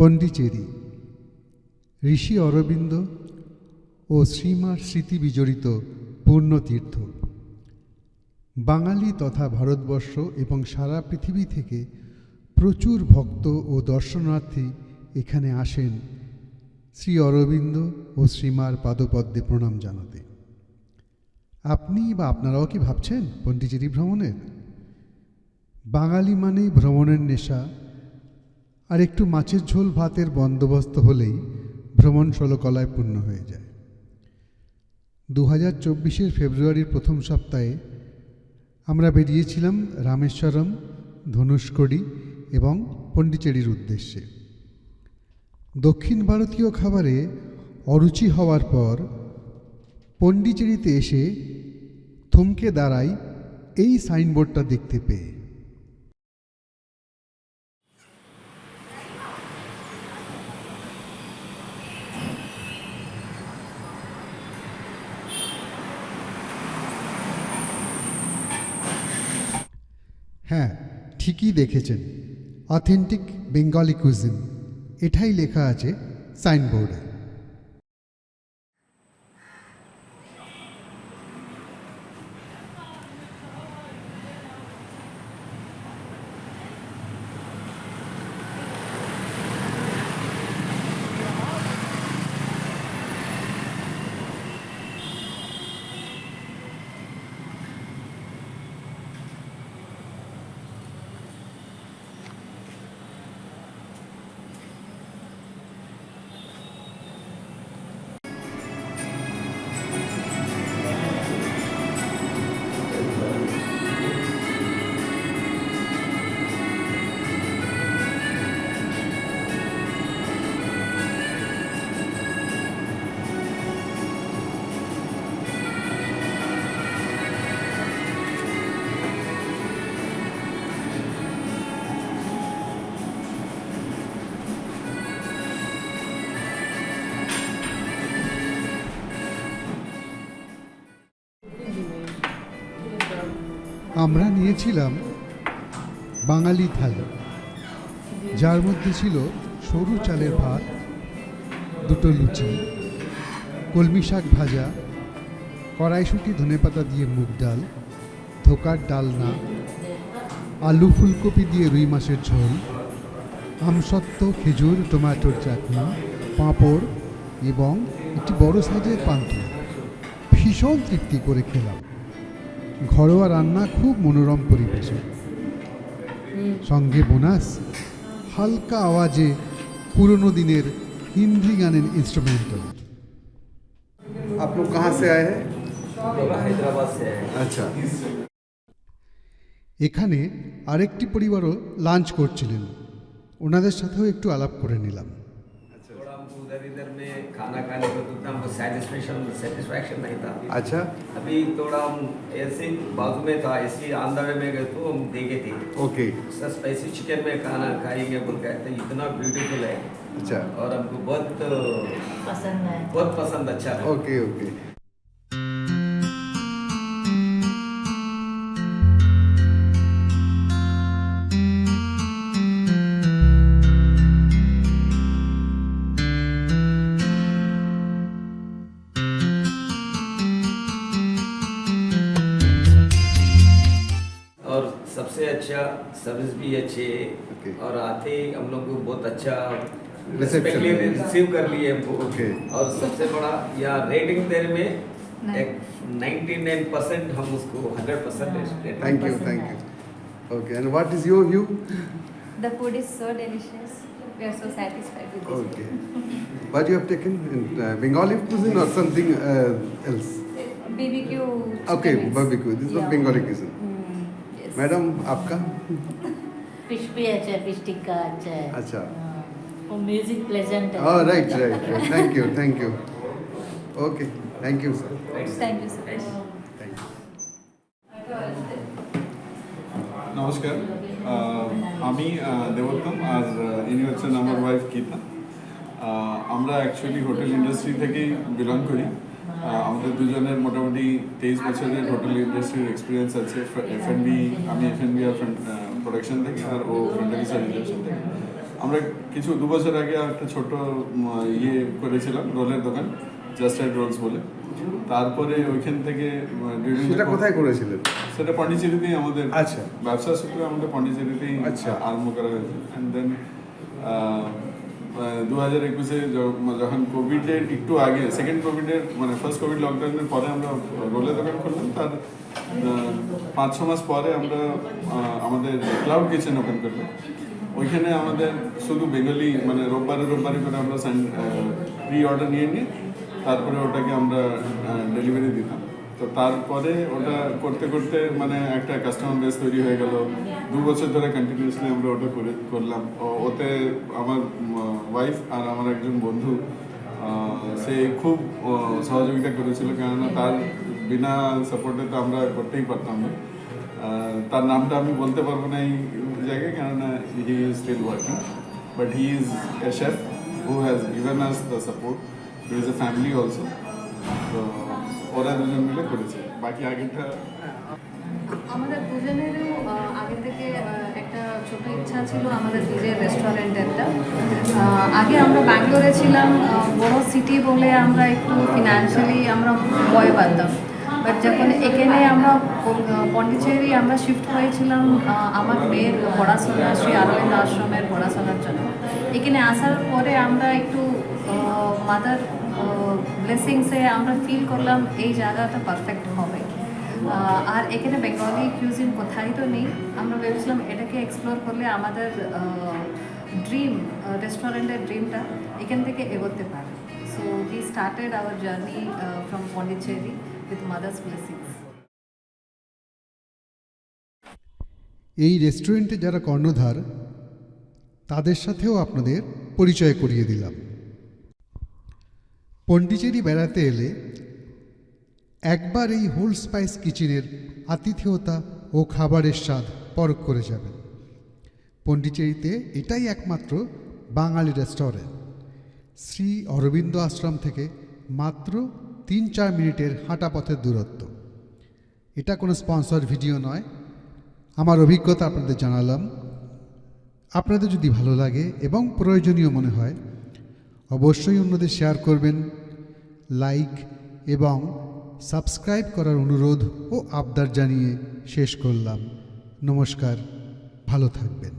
পণ্ডিচেরি ঋষি অরবিন্দ ও শ্রীমার স্মৃতি বিজড়িত পূর্ণতীর্থ। বাঙালি তথা ভারতবর্ষ এবং সারা পৃথিবী থেকে প্রচুর ভক্ত ও দর্শনার্থী এখানে আসেন শ্রী অরবিন্দ ও শ্রীমার পাদপদ্মে প্রণাম জানাতে। আপনি বা আপনারাও কি ভাবছেন পণ্ডিচেরি ভ্রমণের? বাঙালি মানেই ভ্রমণের নেশা, আর একটু মাছের ঝোল ভাতের বন্দোবস্ত হলেই ভ্রমণ ষোলকলায় পূর্ণ হয়ে যায়। 2024 ফেব্রুয়ারির প্রথম সপ্তাহে আমরা বেরিয়েছিলাম রামেশ্বরম, ধনুষ্কড়ি এবং পণ্ডিচেরির উদ্দেশ্যে। দক্ষিণ ভারতীয় খাবারে অরুচি হওয়ার পর পণ্ডিচেরিতে এসে থমকে দাঁড়াই এই সাইনবোর্ডটা দেখতে পেয়ে। হ্যাঁ, ঠিকই দেখেছেন, অথেন্টিক বেঙ্গলি কুজিন, এটাই লেখা আছে সাইনবোর্ডে। আমরা নিয়েছিলাম বাঙালি থালি, যার মধ্যে ছিল সরু চালের ভাত, দুটো লুচি, কলমি শাক ভাজা, কড়াইশুঁটি ধনেপাতা দিয়ে মুগ ডাল, ধোকার ডালনা, আলু ফুলকপি দিয়ে রুই মাছের ঝোল, আমসত্ত্ব, খেজুর, টমেটোর চাটনি, পাঁপড় এবং একটি বড় সাইজের পান্তুয়া। ভীষণ তৃপ্তি করে খেলাম। ঘরোয়া রান্না, খুব মনোরম পরিবেশে, সঙ্গে বোনাস হালকা আওয়াজে পুরনো দিনের হিন্দি গানের ইনস্ট্রুমেন্টাল। आप लोग कहाँ से आए हैं? हैदराबाद से है। अच्छा, এখানে আরেকটি পরিবারও লাঞ্চ করছিলেন, ওনাদের সাথেও একটু আলাপ করে নিলাম। थोड़ा हमको उधर इधर में खाना खाने को तो उतना हमको सेटिस्फैक्शन नहीं था। अच्छा, अभी थोड़ा हम ऐसे ही बाजू में था, ऐसे ऑन द वे में गए तो हम देखे थे ओके, सर स्पाइसी चिकन में खाना खाएंगे बोल के थे, इतना ब्यूटीफुल है अच्छा, और हमको बहुत पसंद अच्छा लगा। Okay okay. और सबसे अच्छा सर्विस भी अच्छे है Okay. और आते ही हम लोग को बहुत अच्छा Reception. रिसीव कर लिए हमको। Okay. और सबसे बड़ा यहाँ रेटिंग देने में एक 99% हम उसको 100% rating. Thank you, thank you. Okay, and what is your view? The food is so delicious. We are so satisfied with this. Okay. What you have taken in Bengali cuisine or something else? BBQ. Okay, chicken is- barbecue. This is yeah. Bengali cuisine. Yes. Madam, आपका? Fish भी अच्छा है, fish tikka अच्छा है। अच्छा। हाँ, वो music pleasant है। Oh, right. Thank you, thank you. Okay, thank you, sir. Thank you so much. Thank you. নমস্কার, আমি দেবোত্তম, আর ইনি হচ্ছেন আমার ওয়াইফ গীতা। আমরা অ্যাকচুয়ালি হোটেল ইন্ডাস্ট্রি থেকেই বিলং করি। আমাদের দুজনের মোটামুটি 23 বছরের হোটেল ইন্ডাস্ট্রির এক্সপিরিয়েন্স আছে। আমি এফএনবি আর প্রোডাকশন থেকে, আর ও ফ্রন্ট অফিস আর রিসেপশন থেকে। আমরা কিছু 2 বছর আগে একটা ছোট ইয়ে করেছিলাম রোলের দোকান, জাস্ট অ্যাড রোলস বলে। তারপরে ওইখান থেকে during the সেটা COVID কোথায় করেছিলেন? সেটা পন্ডিচেরিতেই আমাদের আচ্ছা। ব্যবসা সূত্রে আমাদের পন্ডিচেরিতেই আচ্ছা। আরম্ভ করা হয়েছে। অ্যান্ড দেন 2021-এ যখন কোভিডের একটু আগে, সেকেন্ড কোভিডের মানে ফার্স্ট কোভিড লকডাউনের পরে আমরা রোলের দোকান খুললাম। তার 5-6 মাস পরে আমরা আমাদের ক্লাউড কিচেন ওপেন করলাম। ওইখানে আমাদের শুধু বেঙ্গলি মানে রোববারে করে আমরা প্রি অর্ডার নিয়ে তারপরে ওটাকে আমরা ডেলিভারি দিতাম। তো তারপরে ওটা করতে করতে মানে একটা কাস্টমার বেস তৈরি হয়ে গেল। 2 বছর ধরে কন্টিনিউসলি আমরা ওটা করলাম। ওতে আমার ওয়াইফ আর আমার একজন বন্ধু সে খুব সহযোগিতা করেছিল, কেননা তার বিনা সাপোর্টে তো আমরা করতেই পারতাম না। তার নামটা আমি বলতে পারবো না এই জায়গায়, কেননা he is still working, but he is a chef who has given us the support. He is a family also. তো ওরা দুজন মিলে করেছে, বাকি আগেরটা আমাদের দুজনেরও আগে থেকে একটা ছোট ইচ্ছা ছিল আমাদের নিজের রেস্টুরেন্টেরটা। আগে আমরা ব্যাঙ্গালোরে ছিলাম, বড় সিটি বলে আমরা একটু ফিনান্সিয়ালি আমরা ভয় পাতাম। বাট যখন এখানে আমরা পন্ডিচেরি আমরা শিফট হয়েছিলাম আমার মেয়ের পড়াশোনা, শ্রী অরবিন্দ আশ্রমের পড়াশোনার জন্য। এখানে আসার পরে আমরা একটু মাদার ব্লেসিংসে আমরা ফিল করলাম এই জায়গাটা পারফেক্ট হবে। আর এখানে বেঙ্গলি কিউজিন কোথায় তো নেই, আমরা ভেবেছিলাম এটাকে এক্সপ্লোর করলে আমাদের ড্রিম রেস্টুরেন্টের ড্রিমটা এখান থেকে এগোতে পারে। So we started our journey from Pondicherry with mother's blessings. এই রেস্টুরেন্টে যারা কর্ণধার তাদের সাথেও আপনাদের পরিচয় করিয়ে দিলাম। পন্ডিচেরি বেড়াতে এলে একবার এই হোল স্পাইস কিচেনের আতিথেয়তা ও খাবারের স্বাদ পরখ করে যাবেন। পন্ডিচেরিতে এটাই একমাত্র বাঙালি রেস্টুরেন্ট। শ্রী অরবিন্দ আশ্রম থেকে মাত্র 3-4 মিনিটের হাঁটা পথের দূরত্ব। এটা কোনো স্পন্সর ভিডিও নয়, আমার অভিজ্ঞতা আপনাদের জানালাম। আপনাদের যদি ভালো লাগে এবং প্রয়োজনীয় মনে হয় অবশ্যই অন্যদের শেয়ার করবেন, লাইক এবং সাবস্ক্রাইব করার অনুরোধ ও আবদার জানিয়ে শেষ করলাম। নমস্কার, ভালো থাকবেন।